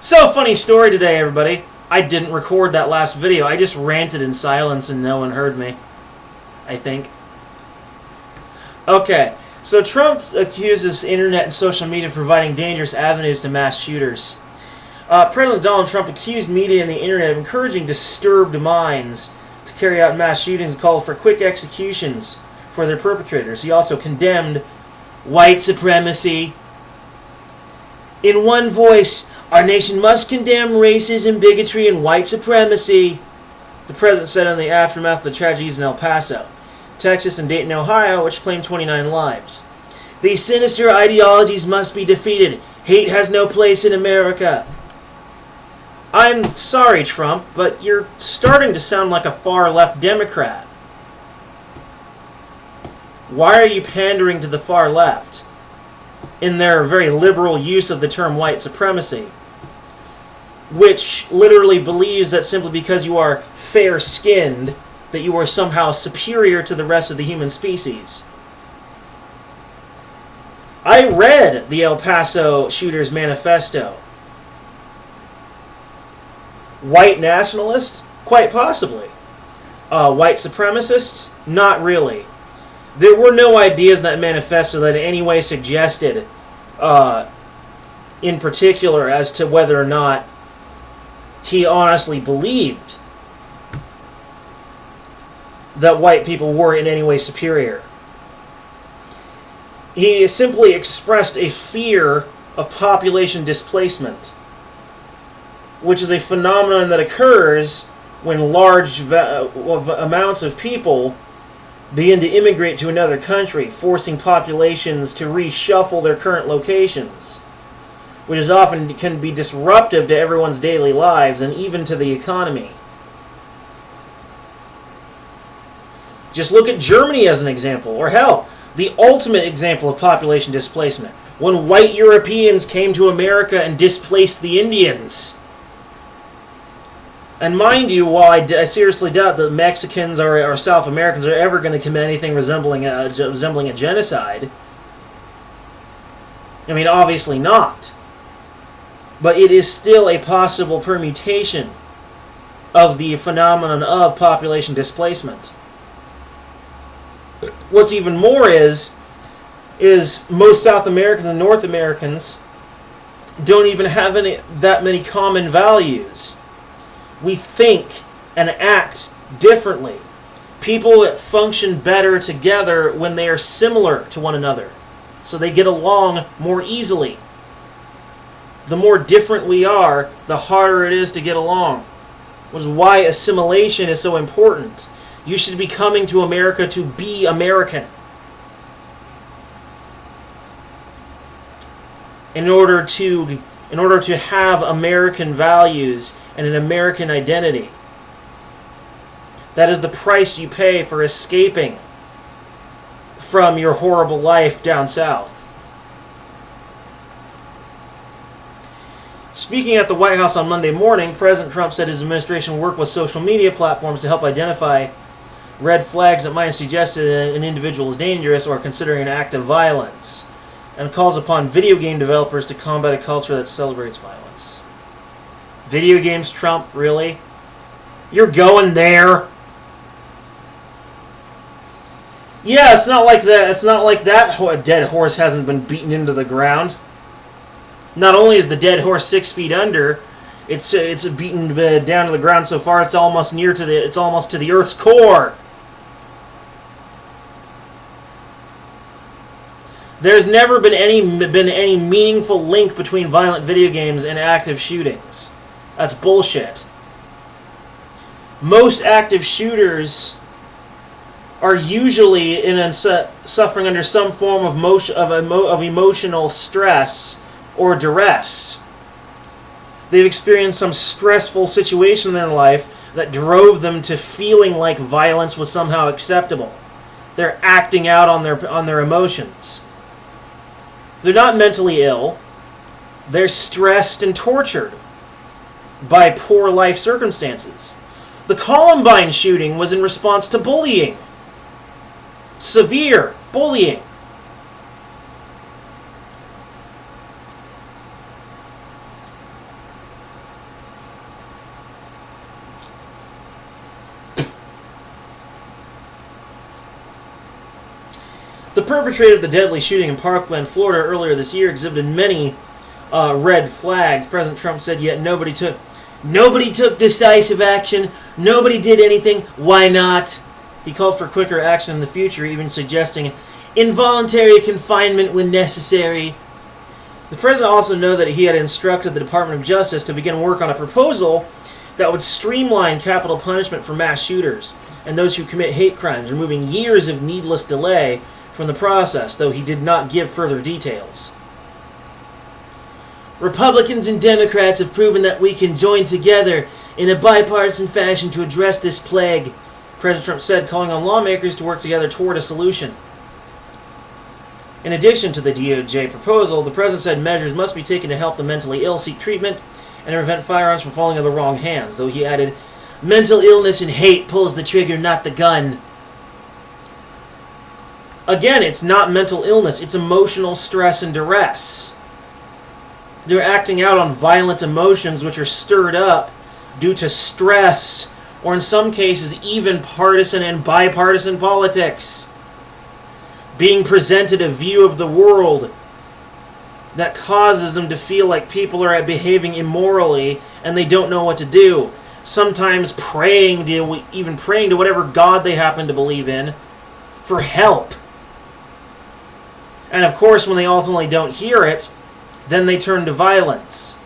So, funny story today, everybody. I didn't record that last video. I just ranted in silence and no one heard me. I think. Okay, so Trump accuses internet and social media of providing dangerous avenues to mass shooters. President Donald Trump accused media and the internet of encouraging disturbed minds to carry out mass shootings and called for quick executions for their perpetrators. He also condemned white supremacy. In one voice, our nation must condemn racism, bigotry, and white supremacy, the president said in the aftermath of the tragedies in El Paso, Texas, and Dayton, Ohio, which claimed 29 lives. These sinister ideologies must be defeated. Hate has no place in America. I'm sorry, Trump, but you're starting to sound like a far-left Democrat. Why are you pandering to the far left in their very liberal use of the term white supremacy, which literally believes that simply because you are fair-skinned, that you are somehow superior to the rest of the human species? I read the El Paso shooters' manifesto. White nationalists? Quite possibly. White supremacists? Not really. There were no ideas in that manifesto that in any way suggested, in particular, as to whether or not he honestly believed that white people were in any way superior. He simply expressed a fear of population displacement, which is a phenomenon that occurs when large amounts of people begin to immigrate to another country, forcing populations to reshuffle their current locations, which is often can be disruptive to everyone's daily lives and even to the economy. Just look at Germany as an example, or hell, the ultimate example of population displacement, when white Europeans came to America and displaced the Indians. And mind you, while I seriously doubt that Mexicans or South Americans are ever going to commit anything resembling a genocide, I mean, obviously not. But it is still a possible permutation of the phenomenon of population displacement. What's even more is most South Americans and North Americans don't even have that many common values. We think and act differently. People function better together when they are similar to one another, so they get along more easily. The more different we are, the harder it is to get along, which is why assimilation is so important. You should be coming to America to be American. In order to have American values and an American identity. That is the price you pay for escaping from your horrible life down south. Speaking at the White House on Monday morning, President Trump said his administration will work with social media platforms to help identify red flags that might suggest that an individual is dangerous or considering an act of violence, and calls upon video game developers to combat a culture that celebrates violence. Video games, Trump? Really? You're going there? Yeah, it's not like that. It's not like that dead horse hasn't been beaten into the ground. Not only is the dead horse 6 feet under, it's beaten down to the ground so far it's almost to the Earth's core. There's never been any meaningful link between violent video games and active shootings. That's bullshit. Most active shooters are usually suffering under some form of emotional stress or duress. They've experienced some stressful situation in their life that drove them to feeling like violence was somehow acceptable. They're acting out on their emotions. They're not mentally ill. They're stressed and tortured by poor life circumstances. The Columbine shooting was in response to bullying. Severe bullying. The perpetrator of the deadly shooting in Parkland, Florida earlier this year exhibited many red flags. President Trump said, yet nobody took decisive action. Nobody did anything. Why not? He called for quicker action in the future, even suggesting involuntary confinement when necessary. The president also noted that he had instructed the Department of Justice to begin work on a proposal that would streamline capital punishment for mass shooters and those who commit hate crimes, removing years of needless delay from the process, though he did not give further details. Republicans and Democrats have proven that we can join together in a bipartisan fashion to address this plague, President Trump said, calling on lawmakers to work together toward a solution. In addition to the DOJ proposal, the president said measures must be taken to help the mentally ill seek treatment and to prevent firearms from falling into the wrong hands, though he added, mental illness and hate pulls the trigger, not the gun. Again, it's not mental illness, it's emotional stress and duress. They're acting out on violent emotions which are stirred up due to stress, or in some cases even partisan and bipartisan politics. Being presented a view of the world that causes them to feel like people are behaving immorally and they don't know what to do. Sometimes praying to whatever God they happen to believe in for help. And of course, when they ultimately don't hear it, then they turn to violence.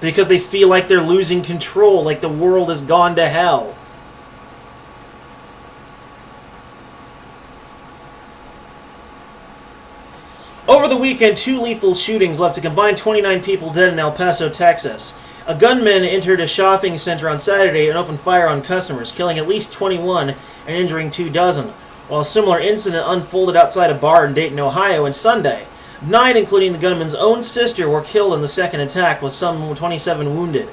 Because they feel like they're losing control, like the world has gone to hell. Over the weekend, 2 lethal shootings left a combined 29 people dead in El Paso, Texas. A gunman entered a shopping center on Saturday and opened fire on customers, killing at least 21 and injuring 24, while a similar incident unfolded outside a bar in Dayton, Ohio on Sunday. 9, including the gunman's own sister, were killed in the second attack, with some 27 wounded.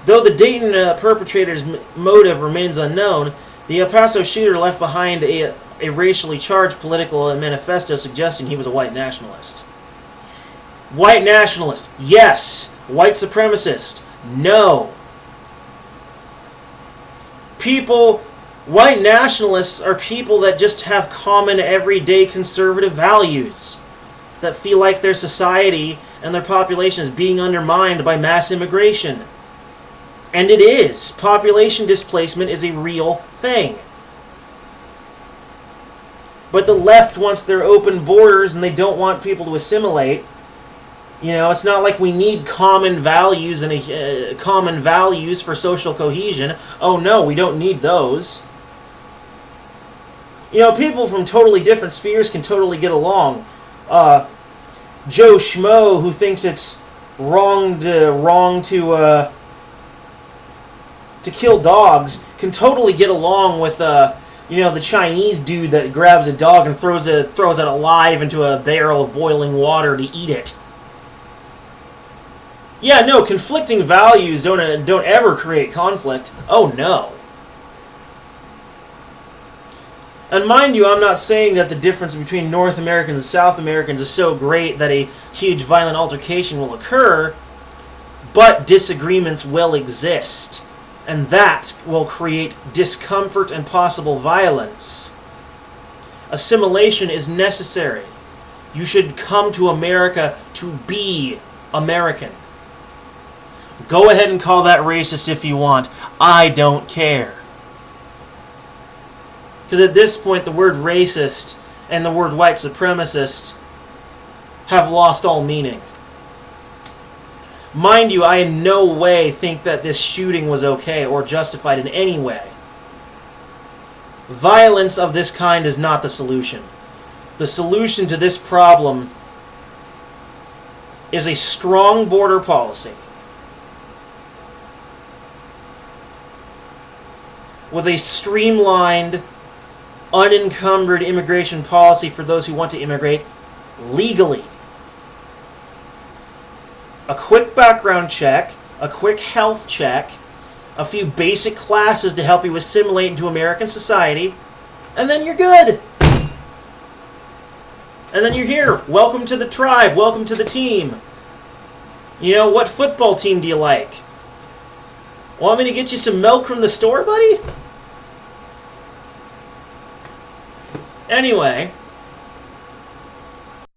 Though the Dayton perpetrator's motive remains unknown, the El Paso shooter left behind a racially charged political manifesto suggesting he was a white nationalist. White nationalist, yes. White supremacist, no. White nationalists are people that just have common everyday conservative values, that feel like their society and their population is being undermined by mass immigration. And it is. Population displacement is a real thing. But the left wants their open borders and they don't want people to assimilate. You know, it's not like we need common values and common values for social cohesion. Oh no, we don't need those. You know, people from totally different spheres can totally get along. Joe Schmo, who thinks it's wrong to kill dogs, can totally get along with the Chinese dude that grabs a dog and throws it alive into a barrel of boiling water to eat it. Yeah, no, conflicting values don't ever create conflict. Oh, no. And mind you, I'm not saying that the difference between North Americans and South Americans is so great that a huge violent altercation will occur, but disagreements will exist, and that will create discomfort and possible violence. Assimilation is necessary. You should come to America to be American. Go ahead and call that racist if you want. I don't care. Because at this point, the word racist and the word white supremacist have lost all meaning. Mind you, I in no way think that this shooting was okay or justified in any way. Violence of this kind is not the solution. The solution to this problem is a strong border policy with a streamlined, unencumbered immigration policy for those who want to immigrate legally. A quick background check, a quick health check, a few basic classes to help you assimilate into American society, and then you're good. And then you're here. Welcome to the tribe. Welcome to the team. You know, what football team do you like? Want me to get you some milk from the store, buddy? Anyway,